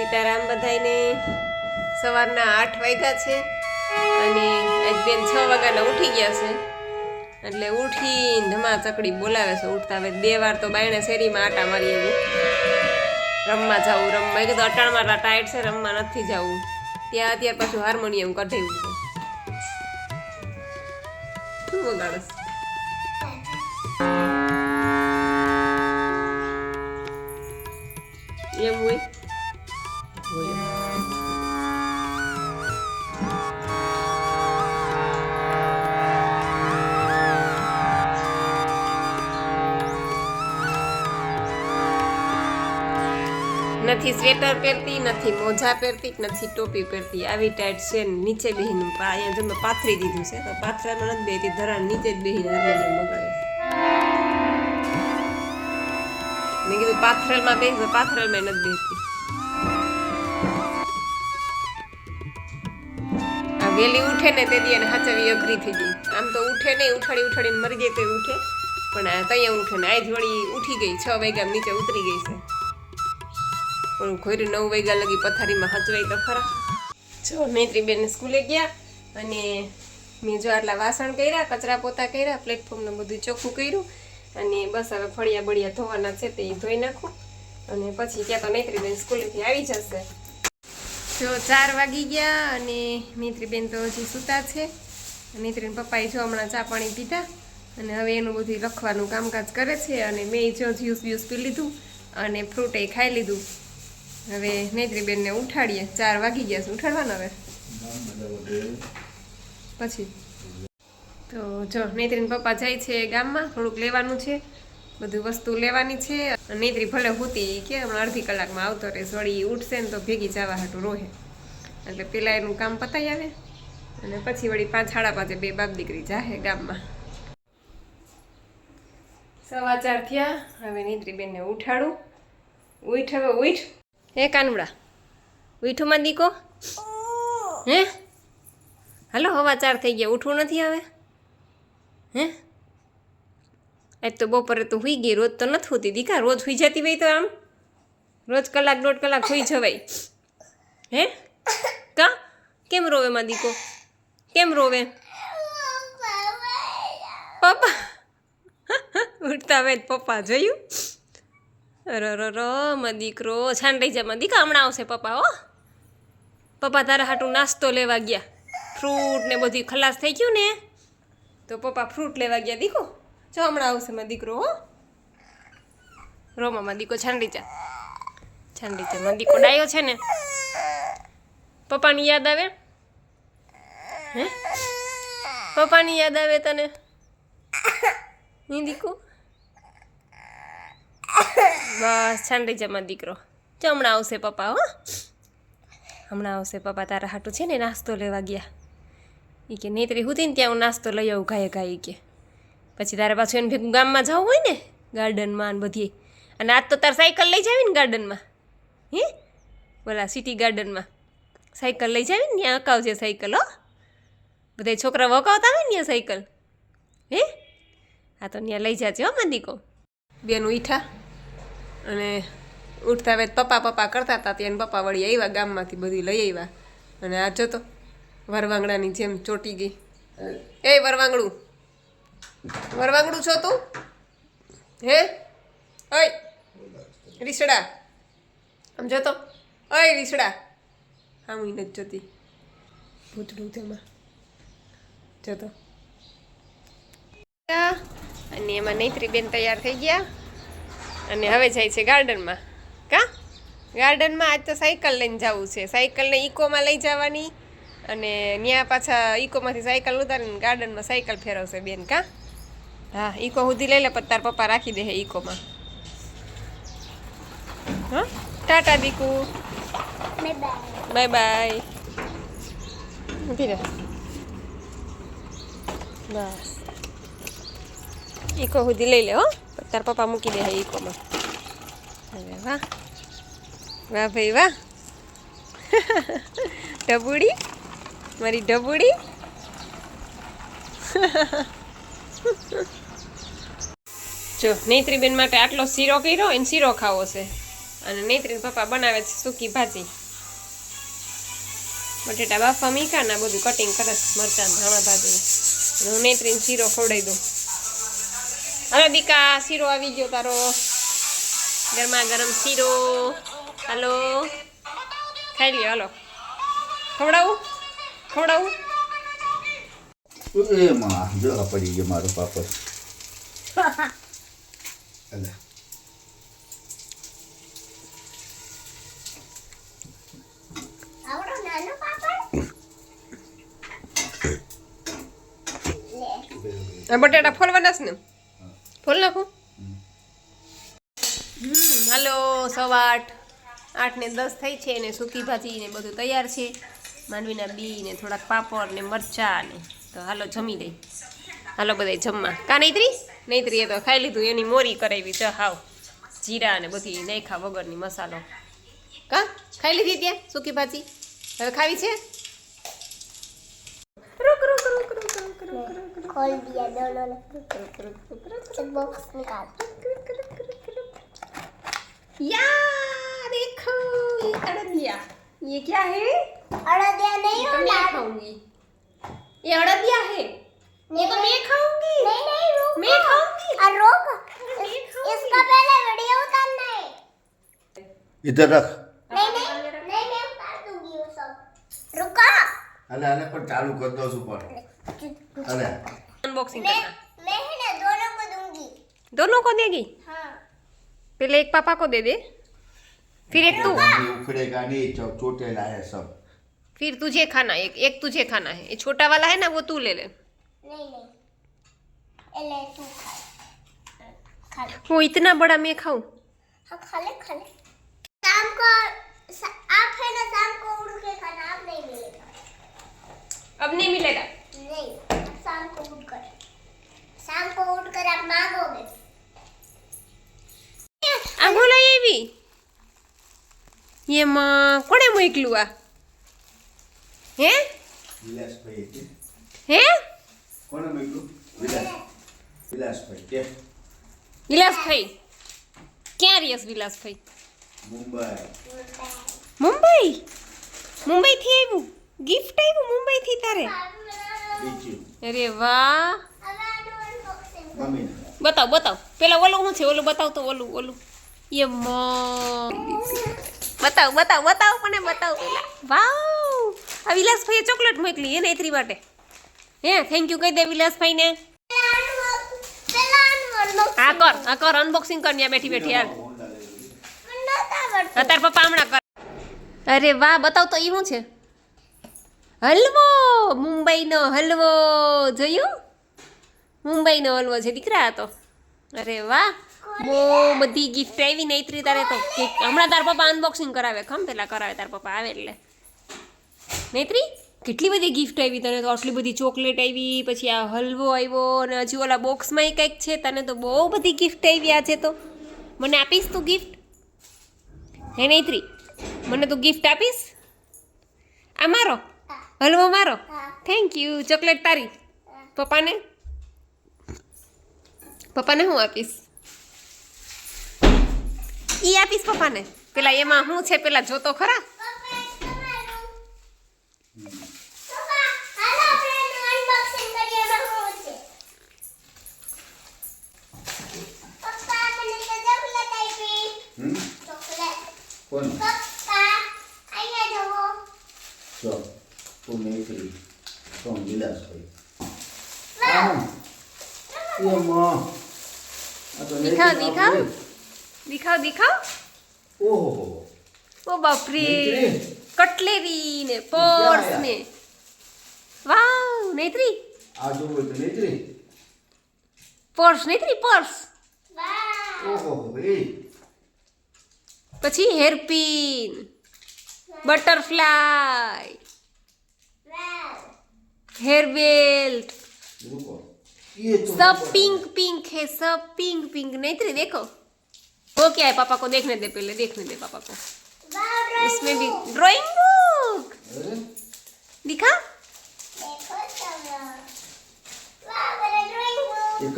સીતારામ બધાઈને સવારના 8 વાગ્યા છે અને આજ બેન 6 વાગ્યાના ઉઠી ગયા છે એટલે ઉઠીને ધમા ચકડી બોલાવે છે ઉઠતા હવે 2 વાર તો બાયણે શેરીમાં આટા મારી આવી રમવા જાવું રમવા કીધું અટાણમાં ટાઈટ છે રમવા નથી જવું ત્યાં અત્યારે પાછું હાર્મોનિયમ કઢાવ્યું છે શું વગાડસ એમ હોય નથી સ્વેટર પહેરતી નથી મોજા પહેરતી નથી ટોપી પહેરતી આવી ટાઈટ છે નીચે બેહીને અહીંયા જો મેં પાથરી દીધું છે તો પાથરામાં નથી બેહતી ધરાણ નીચે જ બેહીને હાર્મોનિયમ વગાડે મેં કીધું પાથરેલમાં બેસી પાથરેલમાં નથી બેસતી આ વેલી ઉઠે ને તે દી એને હાચવી અઘરી થઈ ગઈ આમ તો ઉઠે નહીં ઉઠાડીને મરી જાય તો ઉઠે પણ ત્યાં ઉઠે ને આજ વળી ઉઠી ગઈ 6 વાગ્યા નીચે ઉતરી ગઈ છે પણ ઘોરી 9 વાગ્યા લગી પથારીમાં હચવાઈ તો ખરા જો નેત્રીબેન સ્કૂલે ગયા અને મેં જો આટલા વાસણ કર્યા કચરા પોતા કર્યા પ્લેટફોર્મને બધું ચોખ્ખું કર્યું અને બસ હવે ફળિયા બળિયા ધોવાના છે તે ધોઈ નાખું અને પછી ત્યાં તો નેત્રીબેન સ્કૂલેથી આવી જશે જો 4 વાગી ગયા અને નેત્રીબેન તો હજી સૂતા છે નેત્રીન પપ્પાએ જો હમણાં ચા પાણી પીધા અને હવે એનું બધું લખવાનું કામકાજ કરે છે અને મેં જો જ્યુસ પી લીધું અને ફ્રૂટ એ ખાઈ લીધું હવે નેત્રીબેનને ઉઠાડીએ 4 વાગી ગયા છે ઉઠાડવાના હવે પછી તો જો નેત્રીન પપ્પા જાય છે ગામમાં થોડુંક લેવાનું છે બધું વસ્તુ લેવાની છે નેત્રી ભલે હોતી કે હમણાં અડધી કલાકમાં આવતો રહેશે વળી ઉઠશે ને તો ભેગી જવા હાટું રોહે એટલે પેલા એનું કામ પતાવી આવે અને પછી વળી 5 સાડા 5 બે બાપ દીકરી જાહે ગામમાં 4:15 થયા હવે નેત્રીબેનને ઉઠાડું ઉઠ હવે ઉઠ હે કાનુડા ઉઠુમાં દીકો હે હાલો 4:15 થઈ ગયા ઉઠવું નથી હવે હે આજ તો બપોરે તો હુઈ ગઈ રોજ તો નથી હોતી દીકા રોજ હુઈ જતી હોય તો આમ રોજ કલાક 1.5 કલાક હુઈ જવાય હે કા કેમ રોવે માં દીકો કેમ રોવે પપ્પા ઉઠતા હોય પપ્પા જોયું માં દીકરો છાન રહી જા માં દીકા હમણાં આવશે પપ્પા હો પપ્પા તારા હાટું નાસ્તો લેવા ગયા ફ્રૂટ ને બધું ખલાસ થઈ ગયું ને તો પપ્પા ફ્રૂટ લેવા ગયા દીકો જો હમણાં આવશે માં દીકરો હો રોમામાં દીકો છાંડી જા માં દીકો ડાયો છે ને પપ્પાની યાદ આવે હે પપ્પાની યાદ આવે તને ની દીકો બસ છાંડી જા માં દીકરો જો હમણાં આવશે પપ્પા હો હમણાં આવશે પપ્પા તારા હાટું છે ને નાસ્તો લેવા ગયા એ કે નેત્રી હતી ને ત્યાં હું નાસ્તો લઈ આવું ગાયે કે પછી તારે પાછું એને ભેગું ગામમાં જવું હોય ને ગાર્ડનમાં ને બધી અને આજ તો તારે સાયકલ લઈ જાવી ને ગાર્ડનમાં હે બોલા સિટી ગાર્ડનમાં સાયકલ લઈ જાવી ને ત્યાં અકાવજે સાયકલ હો બધા છોકરાઓ અકાવતા હોય ને ત્યાં સાયકલ હે હા તો ત્યાં લઈ જાજે હો મંદીકો બેન ઉઠા અને ઉઠતા હવે પપ્પા કરતા હતા ત્યાં પપ્પા વળી આવ્યા ગામમાંથી બધી લઈ આવ્યા અને આ જો તો વરવાંગડાની જેમ ચોટી ગઈ એ વરવાંગડું છો તું હે ઓય રીસડા આમ જોતો ઓય રીસડા હા હું નથી જોતી ભૂતડું તેમાં જોતો અને એમાં નેત્રીબેન તૈયાર થઈ ગયા અને હવે જાય છે ગાર્ડનમાં કા ગાર્ડનમાં આજ તો સાયકલ લઈને જવું છે સાયકલને ઇકોમાં લઈ જવાની અને ત્યાં પાછા ઇકોમાંથી સાયકલ ઉતારીને ગાર્ડનમાં સાયકલ ફેરવશે બેન કા હા ઇકો સુધી લઈ લે પછી તાર પપ્પા રાખી દે ઇકોમાં હા ટાટા દીકુ બાય બાય ઊભી રહે બસ ઇકો સુધી લઈ લે હો તાર પપ્પા મૂકી દે ઇકોમાં અરે વાહ વાહ ભાઈ વાહ ઢબુડી મારી ઢબુડી જો નેત્રીબેન માટે આટલો શીરો કર્યો એને શીરો ખાવો છે અને નેત્રીન પપ્પા બનાવે છે સૂકી ભાજી. બટેટા બાફા મીકા ને બધું કટિંગ કરે મરચાં ધાણા ભાજી. અને હું નેત્રીન શીરો ખવડાવી દઉં. હવે દીકા શીરો આવી ગયો તારો, ગરમા ગરમ શીરો. હાલો ખાઈ લ્યો, હાલો ખવડાવું ખવડાવું. એમાં જો પડી ગયો મારો પાપડ. બટેટા ફોલવાના છે ને, ફોલ નાખું. હાલો 8:08 થઈ છે ને સૂકી ભાજી ને બધું તૈયાર છે. માંડવીના બી ને થોડાક પાપડ ને મરચા ને. તો હાલો જમી લઈ. હાલો બધા જમવા. કા નૈત્રી એ તો ખાઈ લીધું, એની મોરી કરાવી ચ હાવ જીરા ને બધી નાખા વગરની મસાલો. કા ખાઈ લીધી ત્યાં સૂકી ભાજી, હવે ખાવી છે. खोल दिया दोनों ने बॉक्स निकाल. यार देखो ये अड़दिया, ये क्या है? अड़दिया नहीं तो मैं खाऊंगी. ये अड़दिया है, ये तो मैं खाऊंगी. नहीं रुक, मैं खाऊंगी. रुक, इसका पहले वीडियो उतारना है. इधर रख. नहीं मैं उतार दूंगी वो सब. रुका. अरे पर चालू कर दो सुपर. अरे अनबॉक्सिंग करना. मैं है ना दोनों को दूंगी. दोनों को देगी? हाँ. पहले एक पापा को दे दे, फिर एक तू. उखड़ेगा नहीं, चोटेला है सब. फिर तुझे खाना, एक तुझे खाना है. ये छोटा वाला है ना वो तू ले ले. नहीं ले तू खा ले. वो इतना बड़ा मैं खाऊं? हाँ खा ले. शाम को आप है ना शाम को उड़ के खाना, आप नहीं मिलेगा. अब नहीं मिलेगा. नहीं, शाम को उठ कर आप मांगोगे. આ બોલાય એવી એમાં કોણે મોકલું આ? હે વિલાસભાઈ કે હે કોને મોકલું? વિલાસભાઈ કે વિલાસભાઈ ક્યાં રહ્યો વિલાસભાઈ? મુંબઈ થી આવ્યું ગિફ્ટ આવ્યું મુંબઈ થી તારે? અરે વાહ. મમ્મી બતાવ પેલા ઓલું શું છે, ઓલું બતાવ તો. ઓલું બતાવ મને બતાવ પેલા. વાવ આ વિલાસભાઈએ ચોકલેટ મોકલી એને નેત્રી માટે. હે થેન્ક યુ કહી દે વિલાસભાઈ ને. હા કર અનબોક્સિંગ કર ત્યાં બેઠી યાર. તાર પપ્પા હમણાં કર. અરે વાહ બતાવ તો ઈ શું છે? હલવો, મુંબઈનો હલવો જોયું? મુંબઈનો હલવો છે દીકરા તો. અરે વાહ બહુ બધી ગિફ્ટ આવી નૈત્રી તારે તો. હમણાં તાર પપ્પા અનબોક્સિંગ કરાવે, ખમ પેલા કરાવે તાર પપ્પા આવે એટલે. નૈત્રી કેટલી બધી ગિફ્ટ આવી તને તો. આટલી બધી ચોકલેટ આવી, પછી આ હલવો આવ્યો, અને હજી ઓલા બોક્સમાં કંઈક છે. તને તો બહુ બધી ગિફ્ટ આવી આજે તો. મને આપીશ તું ગિફ્ટ? હે નૈત્રી મને તું ગિફ્ટ આપીશ? આ મારો હલવો મારો. Thank you. ચોકલેટ તારી. પપ્પાને શું આપીશ? ઈ આપીશ પપ્પાને. પેલા એમાં શું છે પેલા જોતો ખરા. દિખાવ. ઓહો ઓ બાપરે, કટલેરી ને પર્સ ને. વાવ નૈત્રી આ જો તો નૈત્રી પર્સ. નૈત્રી પર્સ. ઓહો ભાઈ. પછી હેરપિન, બટરફ્લાય, हेयर बेल्ट. ये तो सब पिंक है, सब पिंक. नहीं देखो वो क्या है, पापा को देखने दे पहले, देखने दे पापा को. इसमें भी ड्राइंग बुक दिखा. ये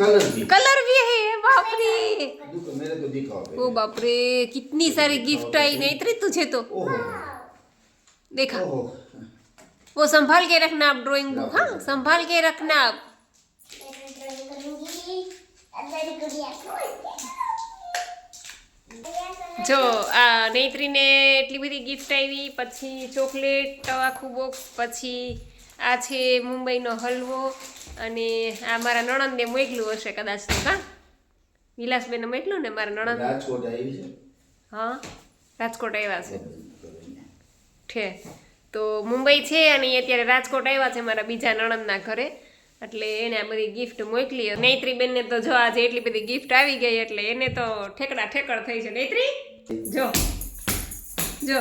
कलर भी है बाप रे देखो मेरे को दिखाओ ओ बाप रे कितनी सारी गिफ्ट आई नहीं इतनी तुझे तो ओहो देखा ओहो वो संभाल के रखना आप ड्राइंग बुक हाँ संभाल के रखना आप मैं ड्राइंग करूंगी अंदर गुड़िया को જો આ નેત્રીને એટલી બધી ગિફ્ટ આવી પછી ચોકલેટ આખું બોક્સ પછી આ છે મુંબઈનો હલવો અને આ મારા નણંદને મોકલ્યું હશે કદાચ તો હા વિલાસબેને મોકલ્યું ને મારા નણંદ રાજકોટ આવી છે હા રાજકોટ આવ્યા છે છે તો મુંબઈ છે અને એ અત્યારે રાજકોટ આવ્યા છે મારા બીજા નણંદના ઘરે એટલે એને આ બધી ગિફ્ટ મોકલી નૈત્રીબેનને તો જો આજે એટલી બધી ગિફ્ટ આવી ગઈ એટલે એને તો ઠેકડા ઠેકડ થઈ છે નૈત્રી જો જો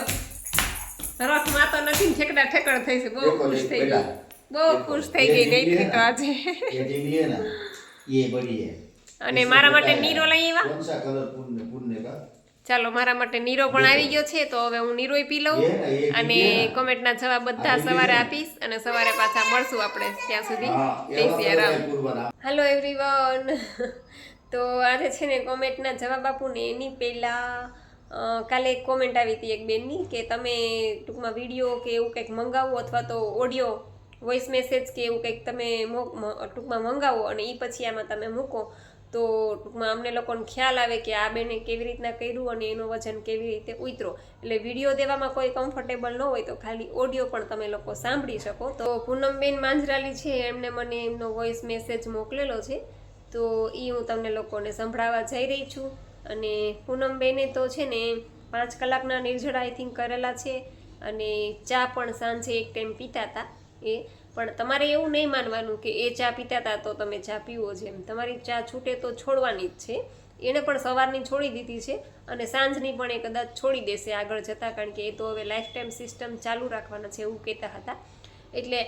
રખમાં તો નથી ને ઠેકડા ઠેકડ થઈ છે બહુ देखो ખુશ થઈ बेटा ગઈ બહુ ખુશ થઈ ગઈ નૈત્રી તો આજે ये टीवी है ना ये बड़ी है અને મારા માટે નીરો લઈ આવ્યા कौन सा कलर पुनने पुनने का ચાલો મારા માટે નીરો પણ આવી ગયો છે તો હવે હું નીરોય પી લઉં અને કોમેન્ટના જવાબ બધા સવારે આપીશ અને સવારે પાછા મળશું આપણે ત્યાં સુધી જય સિયારામ पूर्वना હેલો એવરીવન તો આજે છે ને કોમેન્ટના જવાબ આપું ને એની પહેલાં કાલે એક કોમેન્ટ આવી હતી એક બેનની કે તમે ટૂંકમાં વિડીયો કે એવું કંઈક મંગાવો અથવા તો ઓડિયો વોઇસ મેસેજ કે એવું કંઈક તમે ટૂંકમાં મંગાવો અને એ પછી આમાં તમે મૂકો તો ટૂંકમાં અમને લોકોને ખ્યાલ આવે કે આ બેને કેવી રીતના કર્યું અને એનું વજન કેવી રીતે ઉતરો એટલે વિડીયો દેવામાં કોઈ કમ્ફર્ટેબલ ન હોય તો ખાલી ઓડિયો પણ તમે લોકો સાંભળી શકો તો પૂનમબેન માંજરાલી છે એમને મને એમનો વોઇસ મેસેજ મોકલેલો છે તો એ હું તમને લોકોને સંભળાવવા જઈ રહી છું અને પૂનમબેને તો છે ને 5 કલાકના નિર્જળા આઈ થિંક કરેલા છે અને ચા પણ સાંજે એક ટાઈમ પીતા હતા એ પણ તમારે એવું નહીં માનવાનું કે એ ચા પીતા હતા તો તમે ચા પીવો છે એમ તમારી ચા છૂટે તો છોડવાની જ છે એણે પણ સવારની છોડી દીધી છે અને સાંજની પણ એ કદાચ છોડી દેશે આગળ જતાં કારણ કે એ તો હવે લાઈફ ટાઈમ સિસ્ટમ ચાલુ રાખવાના છે એવું કહેતા હતા એટલે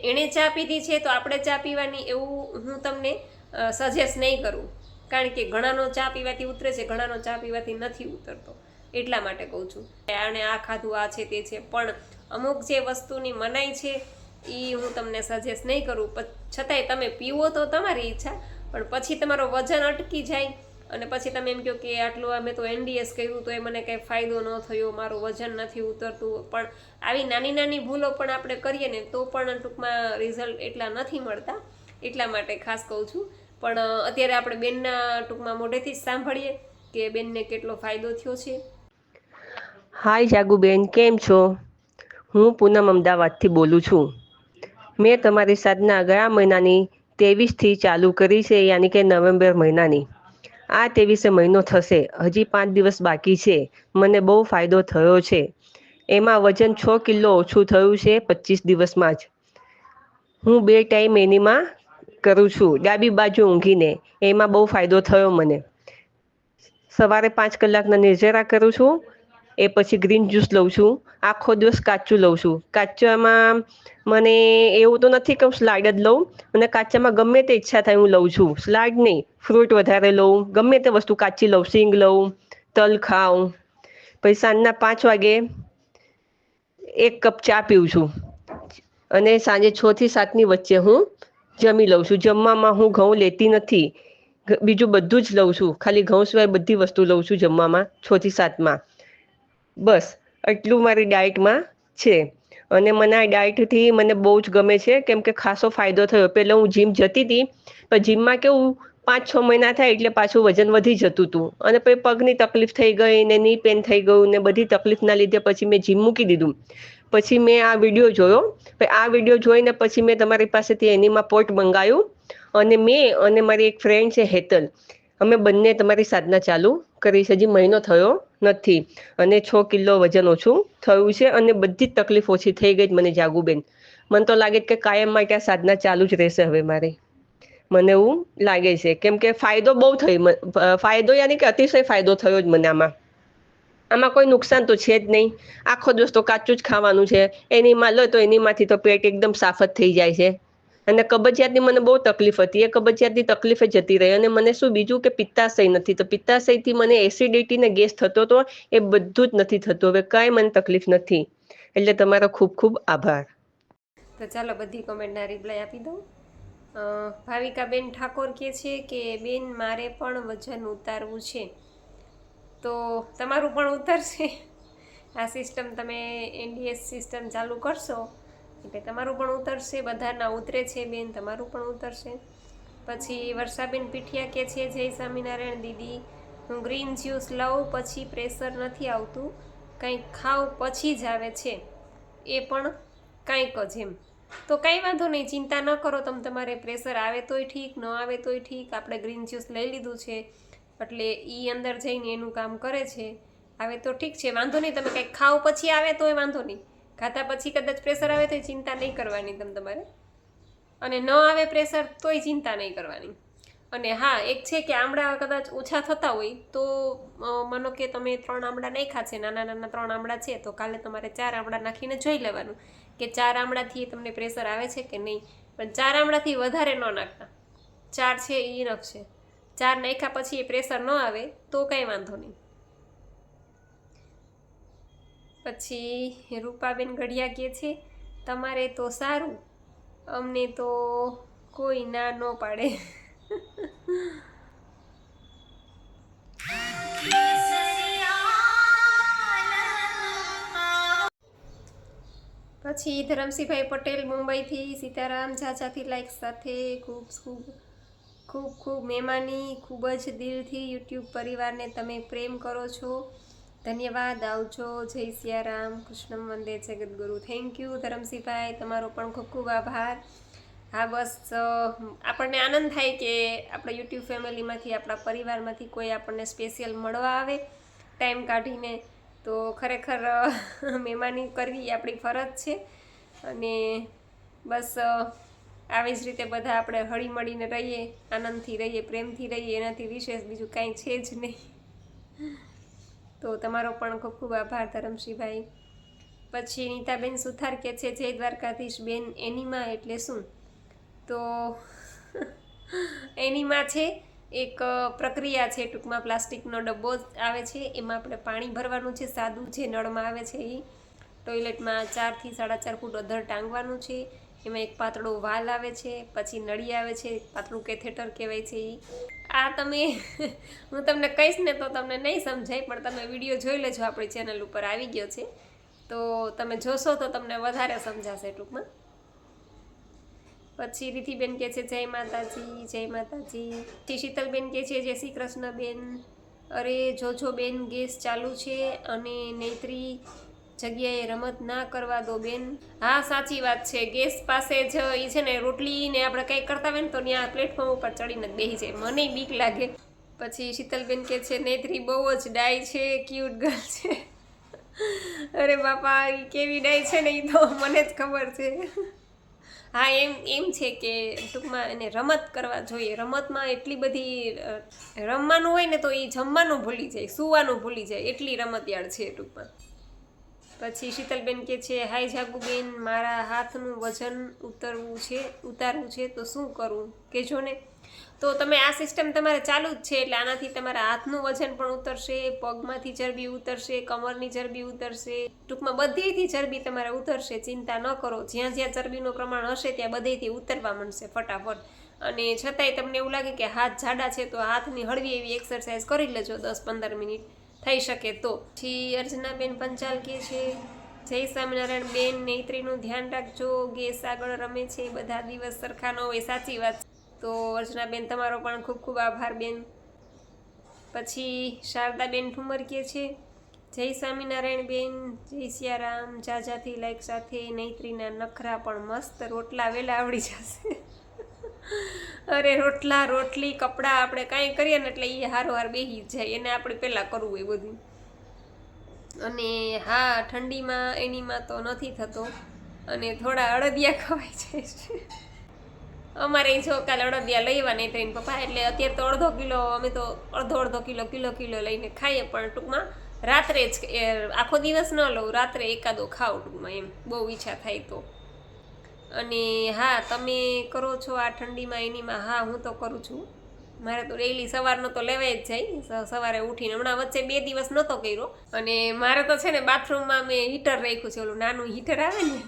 એણે ચા પીધી છે તો આપણે ચા પીવાની એવું હું તમને સજેસ્ટ નહીં કરું કારણ કે ઘણાનો ચા પીવાથી ઉતરે છે ઘણાનો ચા પીવાથી નથી ઉતરતો એટલા માટે કહું છું આણે આ ખાધું આ છે તે છે પણ અમુક જે વસ્તુની મનાઈ છે એ હું તમને સજેસ્ટ નહીં કરું છતાંય તમે પીવો તો તમારી ઈચ્છા પણ પછી તમારો વજન અટકી જાય અને પછી તમે એમ કહો કે આટલું અમે તો NDS કર્યું તો એ મને કંઈ ફાયદો ન થયો મારું વજન નથી ઉતરતું પણ આવી નાની નાની ભૂલો પણ આપણે કરીએ ને તો પણ ટૂંકમાં રિઝલ્ટ એટલા નથી મળતા એટલા માટે ખાસ કહું છું પણ અત્યારે આપણે બેનના ટૂંકમાં મોઢેથી જ સાંભળીએ કે બેનને કેટલો ફાયદો થયો છે. હાય જાગુબેન, કેમ છો? હું પૂનમ અમદાવાદથી બોલું છું. મેં તમારી સાધના ગયા મહિનાની 23થી ચાલુ કરી છે, યાની કે નવેમ્બર મહિનાની. આ 23 મહિનો થશે, હજી 5 દિવસ બાકી છે. મને બહુ ફાયદો થયો છે. એમાં વજન 6 કિલો ઓછું થયું છે 25 દિવસમાં જ. હું 2 ટાઈમ એનીમાં કરું છું, ડાબી બાજુ ઊંઘીને. એમાં બહુ ફાયદો થયો મને. સવારે 5 કલાકના નિર્જરા કરું છું, એ પછી ગ્રીન જ્યુસ લઉં છું. આખો દિવસ કાચું લઉં છું. કાચામાં મને એવું તો નથી કે હું સ્લાઇડ જ લઉં, મને કાચામાં ગમે તે ઈચ્છા થાય હું લઉં છું. સ્લાઇડ નહીં, ફ્રૂટ વધારે લઉં, ગમે તે વસ્તુ કાચી લઉં, સિંગ લઉં, તલ ખાઉં. પછી સાંજના 5 વાગે 1 કપ ચા પીઉં છું અને સાંજે 6 થી 7ની વચ્ચે હું જમી લઉં છું. જમવામાં હું ઘઉં લેતી નથી, બીજું બધું જ લઉં છું. ખાલી ઘઉં સિવાય બધી વસ્તુ લઉં છું જમવામાં 6 થી 7માં. બસ એટલું મારી ડાયટમાં છે અને મને આ ડાયટથી મને બહુ જ ગમે છે કેમ કે ખાસો ફાયદો થયો. પહેલાં હું જીમ જતી હતી, પણ જીમમાં કેવું 5-6 મહિના થાય એટલે પાછું વજન વધી જતું હતું અને પછી પગની તકલીફ થઈ ગઈ ને ની પેન થઈ ગયું ને બધી તકલીફના લીધે પછી મેં જીમ મૂકી દીધું. પછી મેં આ વિડીયો જોયો, આ વિડીયો જોઈને પછી મેં તમારી પાસેથી એનીમાં પોટ મંગાવ્યું અને મેં અને મારી એક ફ્રેન્ડ છે હેતલ, અમે બંને તમારી સાધના ચાલુ કરી છે. હજી મહિનો થયો નથી અને 6 કિલો વજન ઓછું થયું છે અને બધી જ તકલીફ ઓછી થઈ ગઈ મને જાગુબેન. મને તો લાગે કે કાયમ માટે આ સાધના ચાલુ જ રહેશે હવે મારે, મને એવું લાગે છે કેમ કે ફાયદો બહુ થયો. ફાયદો યાની કે અતિશય ફાયદો થયો જ મને આમાં કોઈ નુકસાન તો છે જ નહીં. આખો દિવસ તો કાચું જ ખાવાનું છે. એનીમાં લો તો એનીમાંથી તો પેટ એકદમ સાફ જ થઈ જાય છે. અને કબજિયાતની મને બહુ તકલીફ હતી, એ કબજિયાતની તકલીફ જતી રહી. અને મને શું બીજું કે પિત્તાશય નથી, તો પિત્તાશયથી મને એસિડિટી ને ગેસ થતો હતો, એ બધું જ નથી થતું હવે, કાંઈ મને તકલીફ નથી. એટલે તમારો ખૂબ ખૂબ આભાર. તો ચાલો બધી કોમેન્ટના રિપ્લાય આપી દઉં. ભાવિકાબેન ઠાકોર કહે છે કે બેન મારે પણ વજન ઉતારવું છે, તો તમારું પણ ઉતરશે. આ સિસ્ટમ તમે NDS સિસ્ટમ ચાલુ કરશો એટલે તમારું પણ ઉતરશે, બધાના ઉતરે છે બેન, તમારું પણ ઉતરશે. પછી વર્ષાબેન પીઠિયા કહે છે જય સ્વામિનારાયણ દીદી, હું ગ્રીન જ્યુસ લઉં પછી પ્રેશર નથી આવતું, કંઈક ખાવ પછી જ આવે છે, એ પણ કંઈક જ એમ. તો કંઈ વાંધો નહીં, ચિંતા ન કરો તમે, તમારે પ્રેશર આવે તોય ઠીક, ન આવે તોય ઠીક. આપણે ગ્રીન જ્યુસ લઈ લીધું છે એટલે એ અંદર જઈને એનું કામ કરે છે. આવે તો ઠીક છે, વાંધો નહીં. તમે કંઈક ખાવ પછી આવે તોય વાંધો નહીં, ખાતા પછી કદાચ પ્રેશર આવે તોય ચિંતા નહીં કરવાની તમારે, અને ન આવે પ્રેશર તોય ચિંતા નહીં કરવાની. અને હા, એક છે કે આમળા કદાચ ઓછા થતા હોય તો માનો કે તમે 3 આમળા નાખ્યા છે, નાના નાના 3 આમળા છે, તો કાલે તમારે 4 આમળા નાખીને જોઈ લેવાનું કે 4 આમળાથી તમને પ્રેશર આવે છે કે નહીં. પણ 4 આમળાથી વધારે ન નાખતા, 4 છે એ ઇનફ છે. 4 નાખ્યા પછી એ પ્રેશર ન આવે તો કંઈ વાંધો નહીં. પછી રૂપાબેન ગઢિયા કહે છે તમારે તો સારું, અમને તો કોઈ ના ન પાડે. પછી ધરમસિંહભાઈ પટેલ મુંબઈથી, સીતારામ ઝાઝાથી લાઈક સાથે, ખૂબ ખૂબ ખૂબ ખૂબ મહેમાની, ખૂબ જ દિલથી યુટ્યુબ પરિવારને તમે પ્રેમ કરો છો, ધન્યવાદ, આવજો, જય સિયારામ, કૃષ્ણમ વંદે જગદગુરુ. થેન્ક યુ ધરમસિંહભાઈ, તમારો પણ ખૂબ ખૂબ આભાર. હા બસ આપણને આનંદ થાય કે આપણા યુટ્યુબ ફેમિલીમાંથી, આપણા પરિવારમાંથી કોઈ આપણને સ્પેશિયલ મળવા આવે ટાઈમ કાઢીને, તો ખરેખર મહેમાની કરવી આપણી ફરજ છે. અને બસ આવી જ રીતે બધા આપણે હળીમળીને રહીએ, આનંદથી રહીએ, પ્રેમથી રહીએ, એનાથી વિશેષ બીજું કાંઈ છે જ નહીં. તો તમારો પણ ખૂબ ખૂબ આભાર ધરમસિંહભાઈ. પછી નીતાબેન સુથાર કહે છે જય દ્વારકાધીશ બેન, એનિમા એટલે શું? તો એનિમા છે એક પ્રક્રિયા છે, ટૂંકમાં પ્લાસ્ટિકનો ડબ્બો આવે છે, એમાં આપણે પાણી ભરવાનું છે, સાદું જે નળમાં આવે છે એ, ટોયલેટમાં 4 થી 4.5 ફૂટ અધર ટાંગવાનું છે, એમાં એક પાતળો વાલ આવે છે, પછી નળી આવે છે, પાતળું કેથેટર કહેવાય છે એ. આ તમે હું તમને કહીશ ને તો તમને નહીં સમજાય, પણ તમે વિડીયો જોઈ લેજો, આપણી ચેનલ ઉપર આવી ગયો છે, તો તમે જોશો તો તમને વધારે સમજાશે ટૂંકમાં. પછી રીતિબેન કહે છે જય માતાજી, જય માતાજી. પછી શીતલબેન કહે છે જય શ્રી કૃષ્ણ બેન, અરે જોજો બેન ગેસ ચાલુ છે અને નૈત્રી જગ્યાએ રમત ના કરવા દો બેન. હા સાચી વાત છે, ગેસ પાસે જ એ છે ને રોટલી ને આપણે કંઈક કરતા હોય ને તો ત્યાં પ્લેટફોર્મ ઉપર ચડીને બેસી જાય, મને બીક લાગે. પછી શીતલબેન કહે છે નૈત્રી બહુ જ ડાય છે, ક્યુટ ગર્લ છે. અરે બાપા એ કેવી ડાય છે ને એ તો મને જ ખબર છે. હા એમ છે કે ટૂંકમાં એને રમત કરવા જોઈએ, રમતમાં એટલી બધી રમવાનું હોય ને તો એ જમવાનું ભૂલી જાય, સૂવાનું ભૂલી જાય, એટલી રમતિયાળ છે ટૂંકમાં. પછી શીતલબેન કહે છે હાય જાગુબેન, મારા હાથનું વજન ઉતારવું છે તો શું કરવું કહેજો ને. તો તમે આ સિસ્ટમ તમારે ચાલુ જ છે, એટલે આનાથી તમારા હાથનું વજન પણ ઉતરશે, પગમાંથી ચરબી ઉતરશે, કમરની ચરબી ઉતરશે, ટૂંકમાં બધેથી ચરબી તમારે ઉતરશે, ચિંતા ન કરો. જ્યાં જ્યાં ચરબીનું પ્રમાણ હશે ત્યાં બધેથી ઉતરવા માંડશે ફટાફટ. અને છતાંય તમને એવું લાગે કે હાથ જાડા છે તો હાથની હળવી એવી એક્સરસાઇઝ કરી લેજો 10-15 મિનિટ થઈ શકે તો. પછી અર્ચનાબેન પંચાલ કહે છે જય સ્વામિનારાયણ બેન, નૈત્રીનું ધ્યાન રાખજો, ગેસ આગળ રમે છે, બધા દિવસ સરખા ન હોય. સાચી વાત. તો અર્ચનાબેન તમારો પણ ખૂબ ખૂબ આભાર બેન. પછી શારદાબેન ઠુમર કહે છે જય સ્વામિનારાયણ બેન, જય સિયારામ, જાજાથી લાઈક સાથે, નૈત્રીના નખરા પણ મસ્ત, રોટલા વેલા આવડી જશે. અરે રોટલા રોટલી કપડાં આપણે કાંઈ કરીએ ને એટલે એ હારોહાર બેસી જ જાય, એને આપણે પહેલાં કરવું હોય બધું. અને હા ઠંડીમાં એનીમાં તો નથી થતો, અને થોડા અડદિયા ખવાઈ જાય છે. અમારે જો કાલે અડદિયા લઈવા નહીં પપ્પા, એટલે અત્યારે તો અડધો કિલો, અમે તો અડધો કિલો લઈને ખાઈએ, પણ ટૂંકમાં રાત્રે જ, આખો દિવસ ન લઉં, રાત્રે એકાદો ખાવ ટૂંકમાં, એમ બહુ ઈચ્છા થાય તો. અને હા તમે કરો છો આ ઠંડીમાં એનીમાં? હા હું તો કરું છું, મારે તો ડેઈલી સવારનો તો લેવાય જ જાય, સવારે ઉઠીને. હમણાં વચ્ચે 2 દિવસ નહોતો કર્યો, અને મારે તો છે ને બાથરૂમમાં મેં હીટર રાખ્યું છે, ઓલું નાનું હીટર આવે ને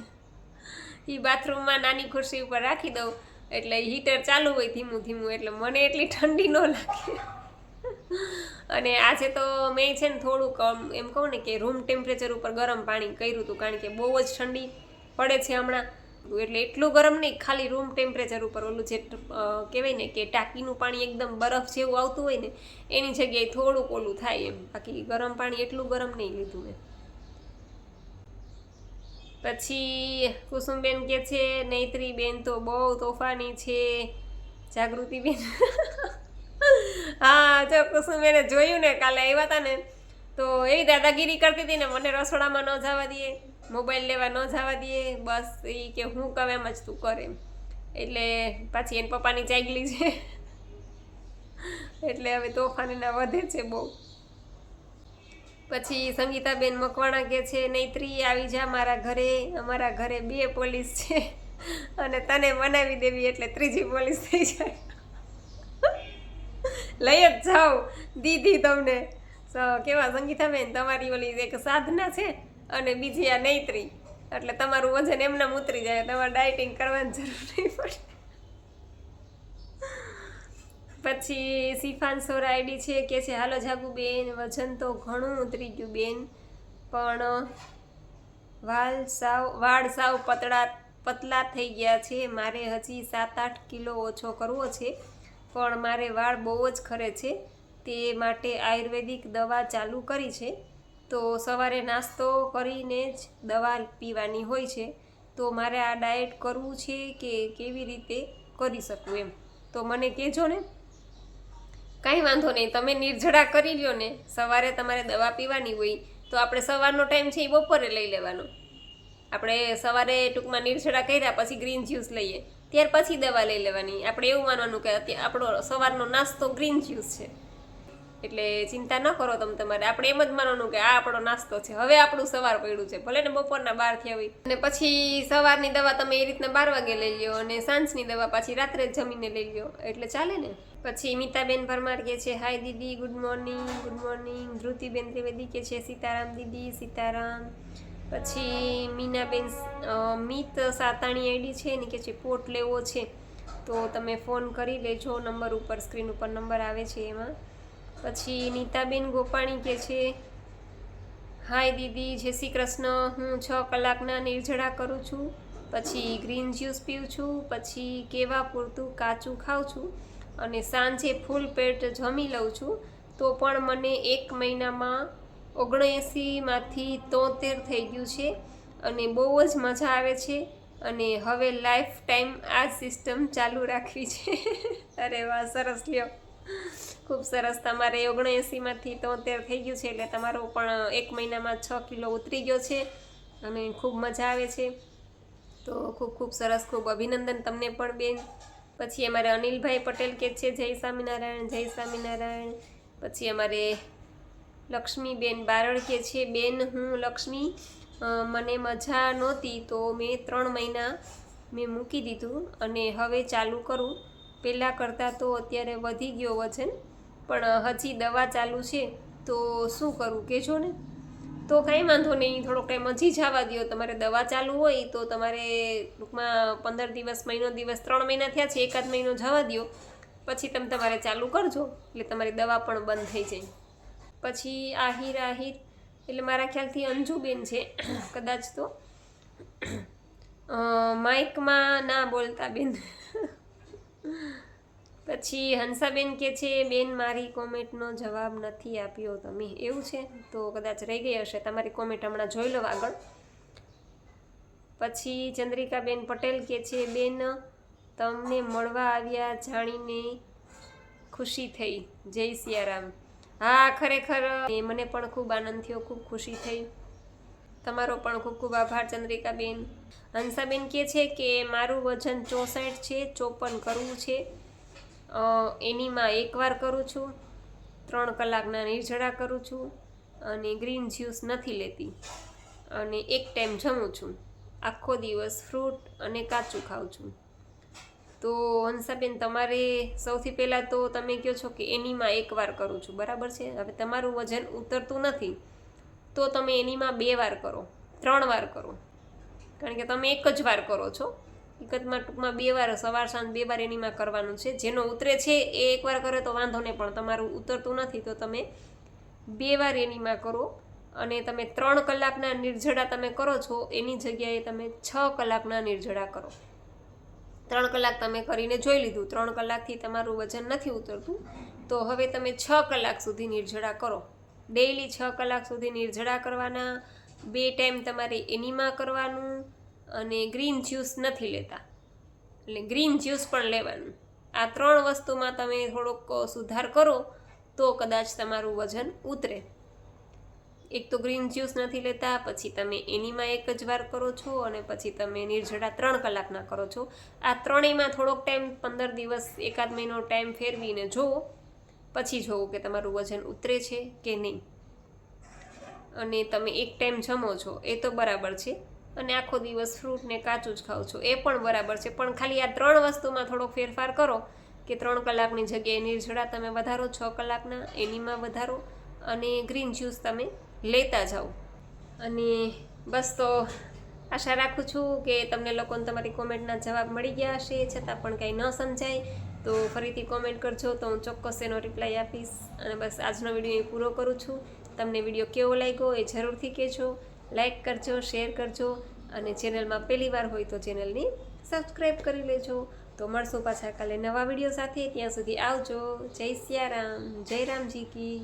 એ બાથરૂમમાં નાની ખુરશી ઉપર રાખી દઉં, એટલે હીટર ચાલુ હોય ધીમું ધીમું, એટલે મને એટલી ઠંડી ન લાગે. અને આજે તો મેં છે ને થોડુંક એમ કહું ને કે રૂમ ટેમ્પરેચર ઉપર ગરમ પાણી કર્યું હતું, કારણ કે બહુ જ ઠંડી પડે છે હમણાં. એટલે એટલું ગરમ નહીં, ખાલી રૂમ ટેમ્પરેચર ઉપર ઓલું જે કહેવાય ને કે ટાંકીનું પાણી એકદમ બરફ જેવું આવતું હોય ને એની જગ્યાએ થોડુંક ઓલું થાય એમ. બાકી ગરમ પાણી એટલું ગરમ નહીં લીધું મેં. પછી કુસુમબેન કે છે નૈત્રી બેન તો બહુ તોફાની છે. જાગૃતિબેન હા જો કુસુમબેને જોયું ને, કાલે આવ્યા હતા ને તો એવી દાદાગીરી કરતી હતી ને, મને રસોડામાં ન જવા દે, મોબાઈલ લેવા ન જવા દે, બસ એ કે હું કહું એમ જ તું કરે એમ. એટલે પાછી એના પપ્પાની ચાગલી છે એટલે હવે તોફાનીના વધે છે બહુ. પછી સંગીતાબેન મકવાણા કે છે નૈત્રી આવી જા મારા ઘરે, અમારા ઘરે 2 પોલીસ છે અને તને બનાવી દેવી એટલે 3જી પોલીસ થઈ જાય. લઈ જ જાઓ દીદી તમને. કેવા સંગીતાબેન, તમારી ઓલી એક સાધના છે અને બીજી આ નૈત્રી, એટલે તમારું વજન એમનામ ઉતરી જાય, તમારે ડાયટિંગ કરવાની જરૂર નહીં પડે. પછી સિફાન સોરા આઈડી છે કે છે હાલો જાગુ બેન, વજન તો ઘણું ઉતરી ગયું બેન, પણ વાળ સાવ પતલા થઈ ગયા છે. મારે હજી 7-8 કિલો ઓછો કરવો છે, પણ મારે વાળ બહુ જ ખરે છે, તે માટે આયુર્વેદિક દવા ચાલુ કરી છે. તો સવારે નાસ્તો કરીને જ દવા પીવાની હોય છે. તો મારે આ ડાયટ કરવું છે કે કેવી રીતે કરી શકું એમ, તો મને કહેજો ને. કાંઈ વાંધો નહીં, તમે નિર્જળા કરી લ્યો ને. સવારે તમારે દવા પીવાની હોય તો આપણે સવારનો ટાઈમ છે એ બપોરે લઈ લેવાનો. આપણે સવારે ટૂંકમાં નિર્જળા કર્યા પછી ગ્રીન જ્યુસ લઈએ, ત્યાર પછી દવા લઈ લેવાની. આપણે એવું માનવાનું કે અત્યારે આપણો સવારનો નાસ્તો ગ્રીન જ્યુસ છે, એટલે ચિંતા ન કરો તમે તમારે. આપણે એમ જ માનવાનું કે આ આપણો નાસ્તો છે, હવે આપણું સવાર પડ્યું છે, ભલે ને બપોરના 12 થયા હોય. અને પછી સવારની દવા તમે એ રીતના 12 વાગે લઈ લ્યો અને સાંજની દવા પાછી રાત્રે જ જમીને લઈ લ્યો, એટલે ચાલે ને. પછી મિતાબેન પરમાર કે છે હાય દીદી, good morning. Good morning. Dhrutiben Trivedi કે છે સીતારામ દીદી, સીતારામ. પછી મીનાબેન મિત સાતાણી આઈડી છે ને કે છે પોટ લેવો છે તો તમે ફોન કરી લેજો, નંબર ઉપર સ્ક્રીન ઉપર નંબર આવે છે એમાં. પછી નીતાબેન ગોપાણી કે છે હાય દીદી, જય શ્રી કૃષ્ણ. હું 6 કલાકના નિર્જળા કરું છું, પછી ગ્રીન જ્યુસ પીઉં છું, પછી કેવા પૂરતું કાચું ખાઉં છું અને સાંજે ફૂલ પેટ જમી લઉં છું. તો પણ મને 1 મહિનામાં 79માંથી 73 થઈ ગયું છે અને બહુ જ મજા આવે છે અને હવે લાઈફ ટાઈમ આ સિસ્ટમ ચાલુ રાખવી છે. અરે વાહ, સરસ લ્યો, ખૂબ સરસ. તમારે 79માંથી 73 થઈ ગયું છે એટલે તમારો પણ 1 મહિનામાં 6 કિલો ઉતરી ગયો છે અને ખૂબ મજા આવે છે. તો ખૂબ ખૂબ સરસ, ખૂબ અભિનંદન તમને પણ બેન. પછી અમારે અનિલભાઈ પટેલ કે છે જય સ્વામિનારાયણ, જય સ્વામિનારાયણ. પછી અમારે લક્ષ્મીબેન બારડ કે છે બેન, હું લક્ષ્મી, મને મજા નહોતી તો મેં 3 મહિના મેં મૂકી દીધું અને હવે ચાલુ કરું. પહેલાં કરતાં તો અત્યારે વધી ગયો વજન, પણ હજી દવા ચાલુ છે તો શું કરું કહેજો ને. તો કાંઈ વાંધો નહીં, થોડોક ટાઈમ હજી જવા દો. તમારે દવા ચાલુ હોય તો તમારે ટૂંકમાં 15 દિવસ, મહિનો દિવસ, 3 મહિના થયા છે, 1 મહિનો જવા દો, પછી તમે તમારે ચાલુ કરજો એટલે તમારી દવા પણ બંધ થઈ જાય. પછી આહિર એટલે મારા ખ્યાલથી અંજુબેન છે કદાચ, તો માઇકમાં ના બોલતા બેન. પછી હંસાબેન કે છે બેન મારી કોમેન્ટનો જવાબ નથી આપ્યો તમે, એવું છે તો કદાચ રહી ગઈ હશે, તમારી કોમેન્ટ હમણાં જોઈ લો આગળ. પછી ચંદ્રિકાબેન પટેલ કે છે બેન તમને મળવા આવ્યા જાણીને ખુશી થઈ, જય સિયારામ. હા ખરેખર મને પણ ખૂબ આનંદ થયો, ખૂબ ખુશી થઈ. તમારો પણ ખૂબ ખૂબ આભાર ચંદ્રિકાબેન. હંસાબેન કહે છે કે મારું વજન 64 છે, 54 કરવું છે. એનીમાં 1 વાર કરું છું, 3 કલાકના નિર્જળા કરું છું અને ગ્રીન જ્યુસ નથી લેતી અને 1 ટાઈમ જમું છું. આખો દિવસ ફ્રૂટ અને કાચું ખાઉં છું. તો હંસાબેન તમારે સૌથી પહેલાં તો તમે કહો છો કે એનીમાં 1 વાર કરું છું, બરાબર છે. હવે તમારું વજન ઉતરતું નથી તો તમે એનીમાં 2 વાર કરો, 3 વાર કરો, કારણ કે તમે 1 જ વાર કરો છો હકીકતમાં ટૂંકમાં 2 વાર સવાર સાંજ 2 વાર એનીમાં કરવાનું છે. જેનો ઉતરે છે એ એકવાર કરે તો વાંધો નહીં, પણ તમારું ઉતરતું નથી તો તમે 2 વાર એનીમાં કરો. અને તમે 3 કલાકના નિર્જળા તમે કરો છો એની જગ્યાએ તમે 6 કલાકના નિર્જળા કરો. 3 કલાક તમે કરીને જોઈ લીધું, 3 કલાકથી તમારું વજન નથી ઉતરતું, તો હવે તમે 6 કલાક સુધી નિર્જળા કરો. ડેઈલી 6 કલાક સુધી નિર્જળા કરવાના. 2 ટાઈમ તમારે એનીમાં કરવાનું. અને ગ્રીન જ્યુસ નથી લેતા, એટલે ગ્રીન જ્યુસ પણ લેવાનું. આ 3 વસ્તુમાં તમે થોડોક સુધાર કરો તો કદાચ તમારું વજન ઉતરે. એક તો ગ્રીન જ્યુસ નથી લેતા, પછી તમે એનીમાં 1 જ વાર કરો છો, અને પછી તમે નિર્જળા 3 કલાકના કરો છો. આ ત્રણેયમાં થોડોક ટાઈમ 15 દિવસ 1 મહિનો ટાઈમ ફેરવીને જુઓ, પછી જુઓ કે તમારું વજન ઉતરે છે કે નહીં. અને તમે 1 ટાઈમ જમો છો એ તો બરાબર છે, અને આખો દિવસ ફ્રૂટ ને કાચું જ ખાઓ છો એ પણ બરાબર છે, પણ ખાલી આ 3 વસ્તુમાં થોડો ફેરફાર કરો કે 3 કલાકની જગ્યાએ નિર્જળા તમે વધારો, 6 કલાકના એનીમાં વધારો, અને ગ્રીન જ્યુસ તમે લેતા જાઓ. અને બસ, તો આશા રાખું છું કે તમને લોકોને તમારી કોમેન્ટના જવાબ મળી ગયા હશે. છતાં પણ કંઈ ન સમજાય તો ફરીથી કોમેન્ટ કરજો, તો હું ચોક્કસ એનો રિપ્લાય આપીશ. અને બસ આજનો વિડીયો પૂરો કરું છું. તમને વિડીયો કેવો લાગ્યો એ જરૂરથી કહેજો. લાઈક કરજો, શેર કરજો, અને ચેનલમાં પહેલી વાર હોય તો ચેનલને સબસ્ક્રાઈબ કરી લેજો. તો મળશું પાછા કાલે નવા વિડીયો સાથે. ત્યાં સુધી આવજો. જય સિયારામ, જય રામજી કી.